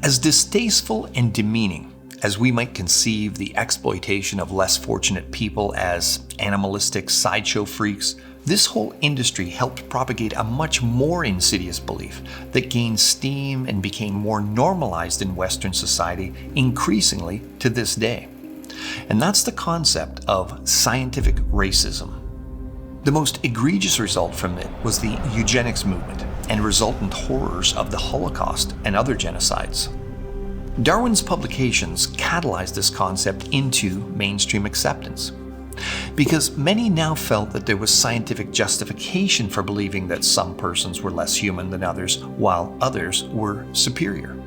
As distasteful and demeaning as we might conceive the exploitation of less fortunate people as animalistic sideshow freaks, this whole industry helped propagate a much more insidious belief that gained steam and became more normalized in Western society increasingly to this day. And that's the concept of scientific racism. The most egregious result from it was the eugenics movement and resultant horrors of the Holocaust and other genocides. Darwin's publications catalyzed this concept into mainstream acceptance, because many now felt that there was scientific justification for believing that some persons were less human than others, while others were superior.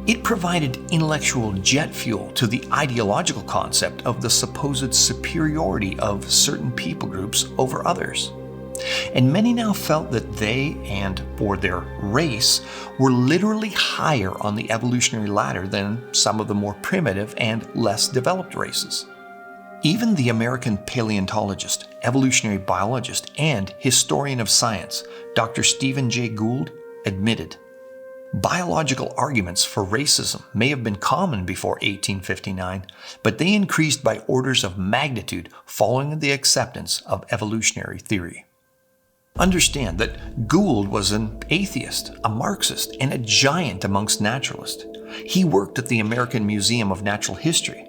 It provided intellectual jet fuel to the ideological concept of the supposed superiority of certain people groups over others. And many now felt that they or their race were literally higher on the evolutionary ladder than some of the more primitive and less developed races. Even the American paleontologist, evolutionary biologist, and historian of science, Dr. Stephen Jay Gould, admitted, biological arguments for racism may have been common before 1859, but they increased by orders of magnitude following the acceptance of evolutionary theory. Understand that Gould was an atheist, a Marxist, and a giant amongst naturalists. He worked at the American Museum of Natural History.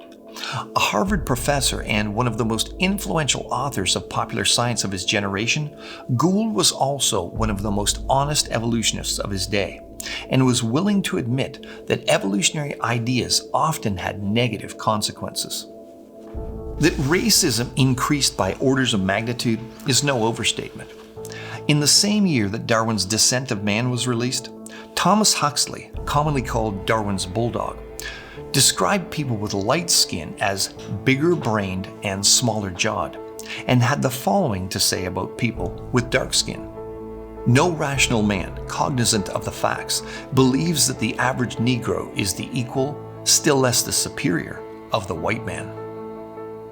A Harvard professor and one of the most influential authors of popular science of his generation, Gould was also one of the most honest evolutionists of his day, and was willing to admit that evolutionary ideas often had negative consequences. That racism increased by orders of magnitude is no overstatement. In the same year that Darwin's Descent of Man was released, Thomas Huxley, commonly called Darwin's bulldog, described people with light skin as bigger-brained and smaller-jawed, and had the following to say about people with dark skin. No rational man, cognizant of the facts, believes that the average Negro is the equal, still less the superior, of the white man.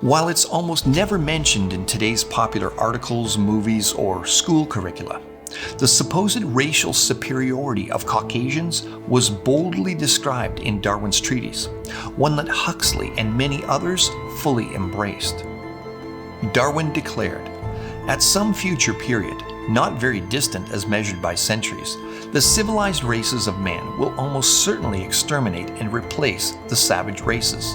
While it's almost never mentioned in today's popular articles, movies, or school curricula, the supposed racial superiority of Caucasians was boldly described in Darwin's treatise, one that Huxley and many others fully embraced. Darwin declared, at some future period, not very distant as measured by centuries, the civilized races of man will almost certainly exterminate and replace the savage races.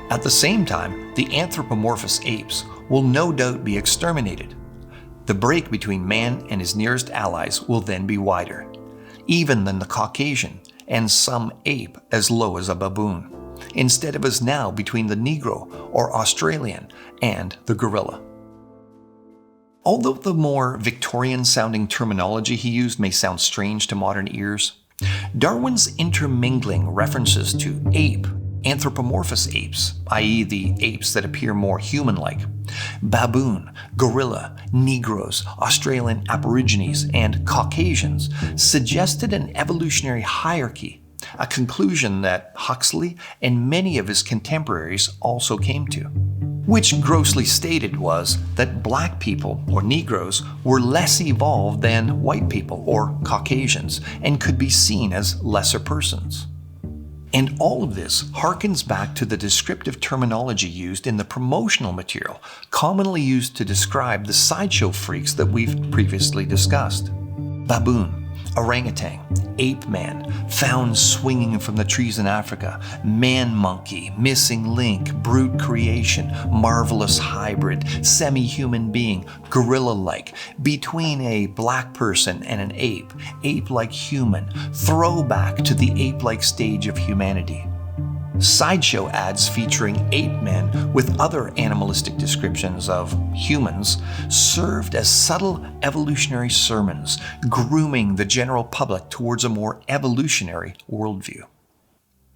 At the same time, the anthropomorphous apes will no doubt be exterminated. The break between man and his nearest allies will then be wider, even than the Caucasian and some ape as low as a baboon, instead of as now between the Negro or Australian and the gorilla. Although the more Victorian-sounding terminology he used may sound strange to modern ears, Darwin's intermingling references to ape, anthropomorphous apes, i.e. the apes that appear more human-like, baboon, gorilla, Negroes, Australian Aborigines, and Caucasians suggested an evolutionary hierarchy, a conclusion that Huxley and many of his contemporaries also came to, which grossly stated was that black people, or Negroes, were less evolved than white people, or Caucasians, and could be seen as lesser persons. And all of this harkens back to the descriptive terminology used in the promotional material commonly used to describe the sideshow freaks that we've previously discussed. Baboon, orangutan, ape man, found swinging from the trees in Africa, man monkey, missing link, brute creation, marvelous hybrid, semi-human being, gorilla-like, between a black person and an ape, ape-like human, throwback to the ape-like stage of humanity. Sideshow ads featuring ape men with other animalistic descriptions of humans served as subtle evolutionary sermons, grooming the general public towards a more evolutionary worldview.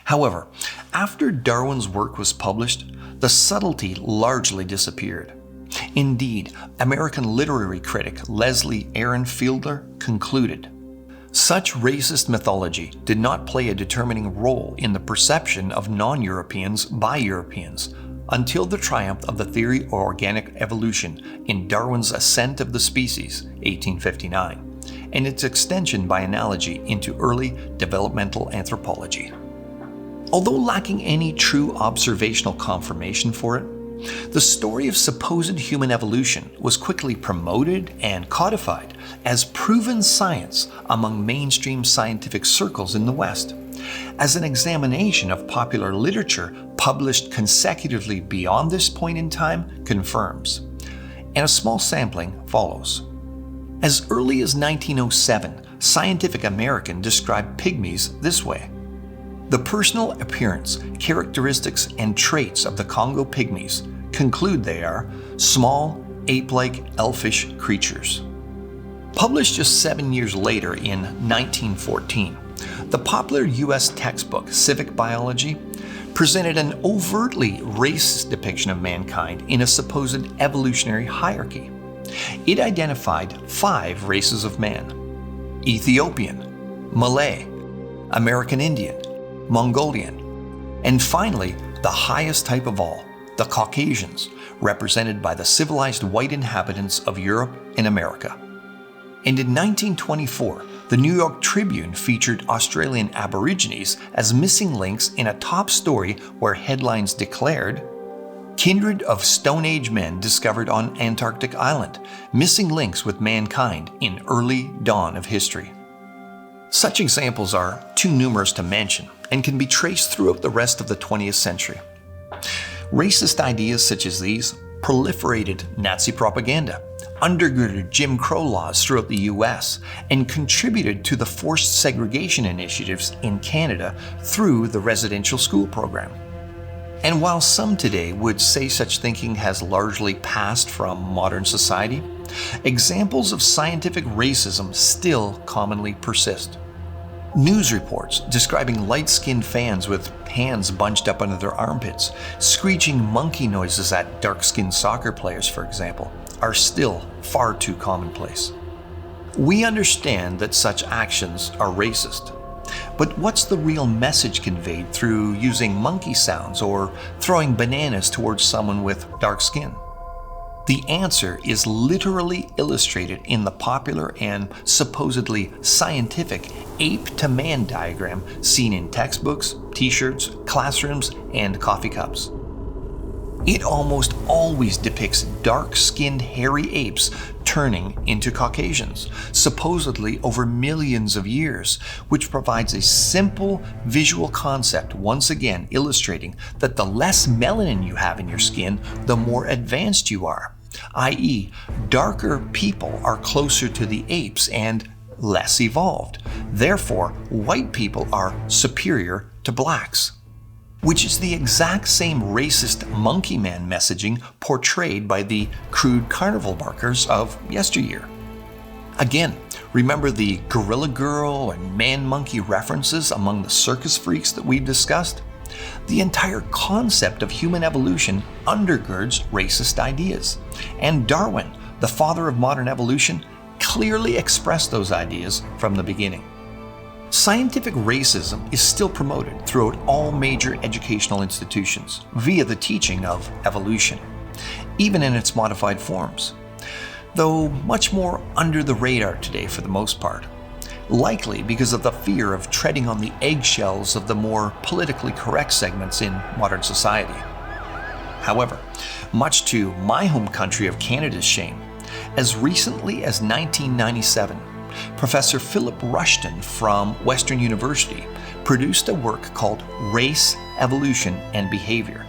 However, after Darwin's work was published, the subtlety largely disappeared. Indeed, American literary critic Leslie Aaron Fielder concluded, such racist mythology did not play a determining role in the perception of non-Europeans by Europeans until the triumph of the theory of organic evolution in Darwin's Ascent of the Species, 1859, and its extension by analogy into early developmental anthropology. Although lacking any true observational confirmation for it, the story of supposed human evolution was quickly promoted and codified as proven science among mainstream scientific circles in the West, as an examination of popular literature published consecutively beyond this point in time confirms, and a small sampling follows. As early as 1907, Scientific American described pygmies this way: "The personal appearance, characteristics, and traits of the Congo pygmies conclude they are small, ape-like, elfish creatures." Published just 7 years later in 1914, the popular U.S. textbook Civic Biology presented an overtly racist depiction of mankind in a supposed evolutionary hierarchy. It identified 5 races of man: Ethiopian, Malay, American Indian, Mongolian, and finally, the highest type of all, the Caucasians, represented by the civilized white inhabitants of Europe and America. And in 1924, the New York Tribune featured Australian Aborigines as missing links in a top story where headlines declared, "Kindred of Stone Age men discovered on Antarctic Island, missing links with mankind in early dawn of history." Such examples are too numerous to mention and can be traced throughout the rest of the 20th century. Racist ideas such as these proliferated Nazi propaganda, undergirded Jim Crow laws throughout the US, and contributed to the forced segregation initiatives in Canada through the residential school program. And while some today would say such thinking has largely passed from modern society, examples of scientific racism still commonly persist. News reports describing light-skinned fans with hands bunched up under their armpits, screeching monkey noises at dark-skinned soccer players, for example, are still far too commonplace. We understand that such actions are racist, but what's the real message conveyed through using monkey sounds or throwing bananas towards someone with dark skin? The answer is literally illustrated in the popular and supposedly scientific ape-to-man diagram seen in textbooks, t-shirts, classrooms, and coffee cups. It almost always depicts dark-skinned hairy apes turning into Caucasians, supposedly over millions of years, which provides a simple visual concept once again illustrating that the less melanin you have in your skin, the more advanced you are, i.e., darker people are closer to the apes and less evolved. Therefore, white people are superior to blacks, which is the exact same racist monkey man messaging portrayed by the crude carnival barkers of yesteryear. Again, remember the gorilla girl and man monkey references among the circus freaks that we've discussed? The entire concept of human evolution undergirds racist ideas, and Darwin, the father of modern evolution, clearly expressed those ideas from the beginning. Scientific racism is still promoted throughout all major educational institutions via the teaching of evolution, even in its modified forms, though much more under the radar today for the most part, likely because of the fear of treading on the eggshells of the more politically correct segments in modern society. However, much to my home country of Canada's shame, as recently as 1997, Professor Philip Rushton from Western University produced a work called Race, Evolution, and Behavior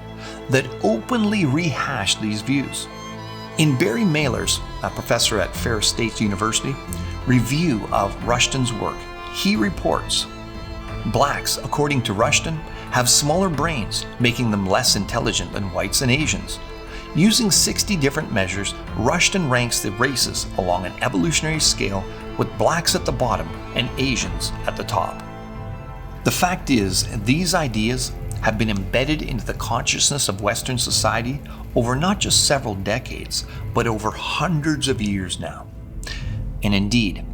that openly rehashed these views. In Barry Mailer's, a professor at Ferris State University, review of Rushton's work, he reports, blacks, according to Rushton, have smaller brains, making them less intelligent than whites and Asians. Using 60 different measures, Rushton ranks the races along an evolutionary scale with blacks at the bottom and Asians at the top. The fact is, these ideas have been embedded into the consciousness of Western society over not just several decades, but over hundreds of years now. And indeed,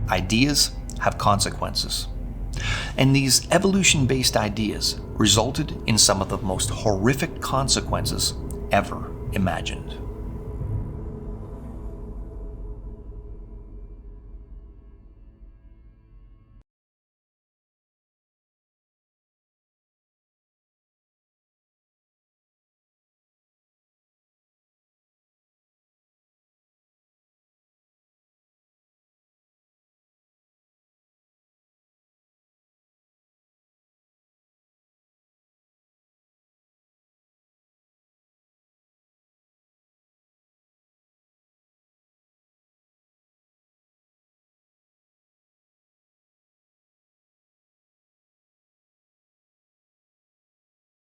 ideas have consequences. And these evolution-based ideas resulted in some of the most horrific consequences ever imagined.